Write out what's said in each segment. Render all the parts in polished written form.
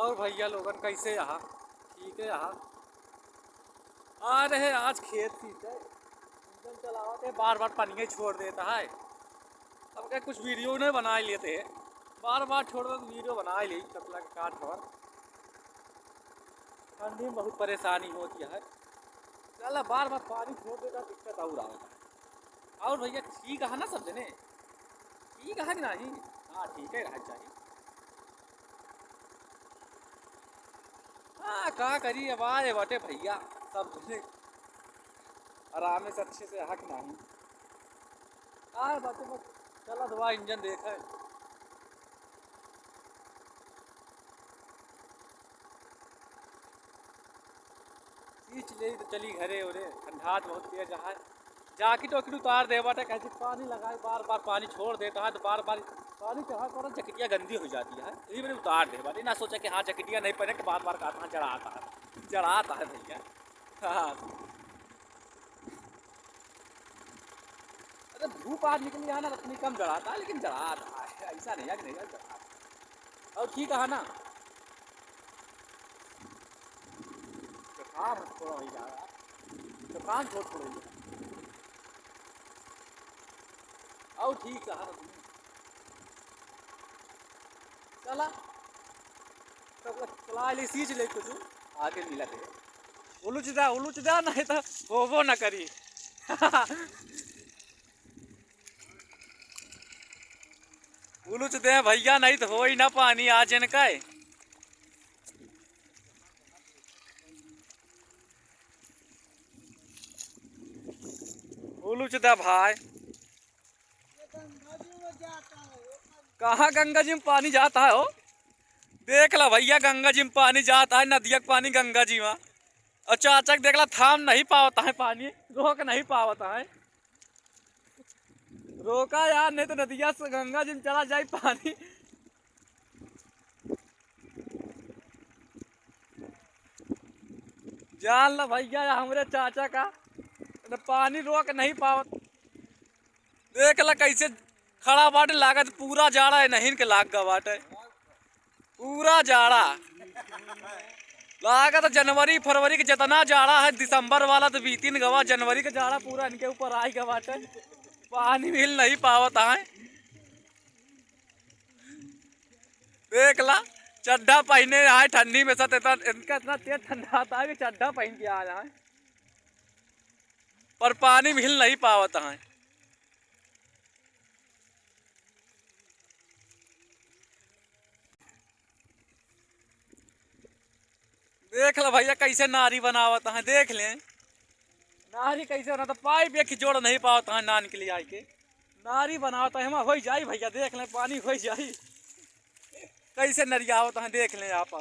और भैया लोगन कैसे यहाँ ठीक है यहाँ आ रहे आज खेत सींचे इंजन चलावा के बार बार पानी छोड़ देता है। अब क्या कुछ वीडियो ने बना ही लेते हैं, बार बार छोड़ दो तो वीडियो बना ही ली कतला के काट पर। ठंडी में बहुत परेशानी होती है, चल बार बार पानी छोड़ देता दिक्कत और आता है। और भैया ठीक है ना सब जने, ठीक है कि नहीं? हाँ ठीक है रहना चाहिए। हाँ का करी अब आए बटे भैया सब जने आराम से अच्छे से हक नहीं आए बातें बस। चला दवा इंजन देखा खींच ले तो चली घरे ओरे ठंडात बहुत तेज है। जाकिट वाकिट उतार दे बाटे कैसे पानी लगाए बार बार पानी छोड़ देता है तो बार बार पानी चढ़ा कर जैकेटिया गंदी हो जाती है। यही मैंने उतार दे बाटे ना सोचा कि हाँ जैकेटिया नहीं पहने कि बार बार कहा चढ़ाता है भैया। हाँ अरे धूप आज निकली है ना इतनी कम जड़ाता है लेकिन जड़ाता है, ऐसा नहीं है कि नहीं जड़ाता। और ठीक है ना काम थोड़ा हो जा रहा है तो काम थोड़ा ही और ठीक है ना चला तब चला ले सींच ले कुछ आगे मिला थे उलझ जा नहीं तो होबो ना करी। उलझ दे भैया नहीं तो हो ही ना पानी आज इनका उलझ दे भाई। कहाँ गंगा जी में पानी जाता है हो? देख ला भैया गंगा जी में पानी जाता है, नदिया का पानी गंगा जी में। और चाचा देख ला थाम नहीं पावता है पानी, रोक नहीं पावता है। रोका यार नहीं तो नदिया से गंगा जी में चला जाए पानी। जान ला भैया हमारे चाचा का पानी रोक नहीं पावत। देख ला कैसे खड़ा बाटे, लागत पूरा जाड़ा है नहीं के लाग गा बाटे पूरा जाड़ा। लागत जनवरी फरवरी के जितना जाड़ा है दिसंबर वाला तो बीतीन गवा, जनवरी के जाड़ा पूरा इनके ऊपर आई गवा बाटे। पानी मिल नहीं पावत है। देख ला चड्ढा पहने आए ठंडी में सत इनका इतना तेज ठंडा आता है कि चड्ढा पहन के आ जाए पर पानी मिल नहीं पावत है। देख ला भैया कैसे नारी बनावत है, देख ले नारी कैसे बना पाइप एक जोड़ नहीं पावता है नान के लिए आई के नारी बनावता है। हम हो जाई भैया देख ले पानी हो जाई कैसे नरियावत है, देख ले आप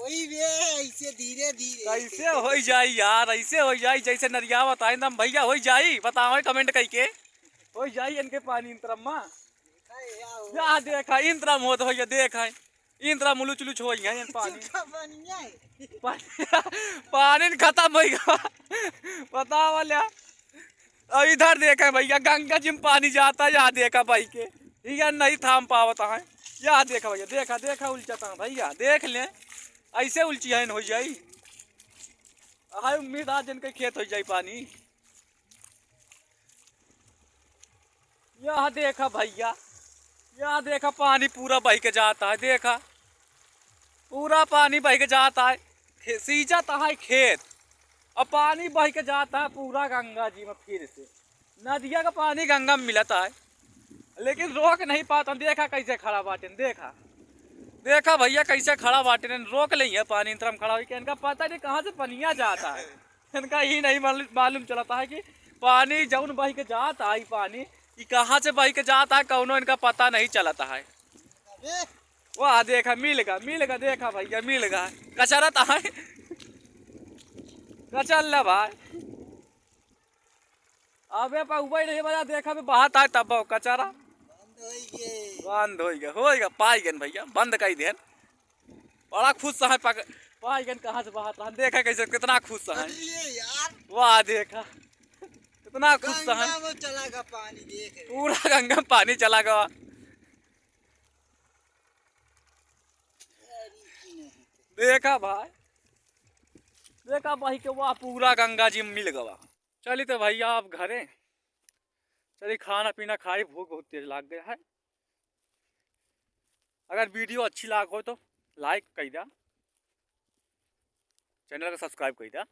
ऐसे धीरे धीरे कैसे हो जाई यार, ऐसे हो जाई जैसे नरियावत है एकदम भैया हो जाई। बताओ कमेंट करके हो जाई इनके पानी इंतरम्मा या देखा इंतरम हो तो भैया देखा इंतरा मुलुच लुच हो गया पानी पानी खत्म हो गया। पता वाला और इधर देखा भैया गंगा जी में पानी जाता है, यहाँ देखा भाई के ये नहीं थाम पावता है। यहाँ देखा भैया देखा देखा उलझता है भैया देख ले ऐसे उलची है हो जाई। हाय उम्मीद आज इनके खेत हो जाए पानी। यहाँ देखा भैया यहाँ देखा पानी पूरा बह के जाता है, देखा पूरा पानी बह के जाता है सींचता है खेत और पानी बह के जाता है पूरा गंगा जी में। फिर से नदिया का पानी गंगा में मिलता है लेकिन रोक नहीं पाता। देखा कैसे खड़ा बाटे, देखा देखा भैया कैसे खड़ा बाटे रोक नहीं है पानी इंतरम खड़ा हो। इनका पता नहीं कहाँ से पनिया जाता है, इनका ही नहीं मालूम चलता है कि पानी जौन बह के जाता है पानी कि कहाँ से बह के जाता है कौनो इनका पता नहीं चलता है। वाह देखा मिलेगा देखा भैया मिलेगा कचरा है कचल ला भाई अबे उबे नहीं बजा देखा भी बात आए तब कचरा बंद हो गया पाई गन भैया बंद कर देन। बड़ा खुश है पाई गन कहाँ से बात रहा देखा कैसे कितना खुश है। वाह देखा कितना खुश है चला पानी देख पूरा गंगा पानी चला गया। देखा भाई, देखा भाई के वाह पूरा गंगा जी में मिल गवा। चलिए तो भैया आप घरे चलिए, खाना पीना खाई, भूख बहुत तेज लग गया है। अगर वीडियो अच्छी लाग हो तो लाइक कर दिया, चैनल को सब्सक्राइब कर दिया।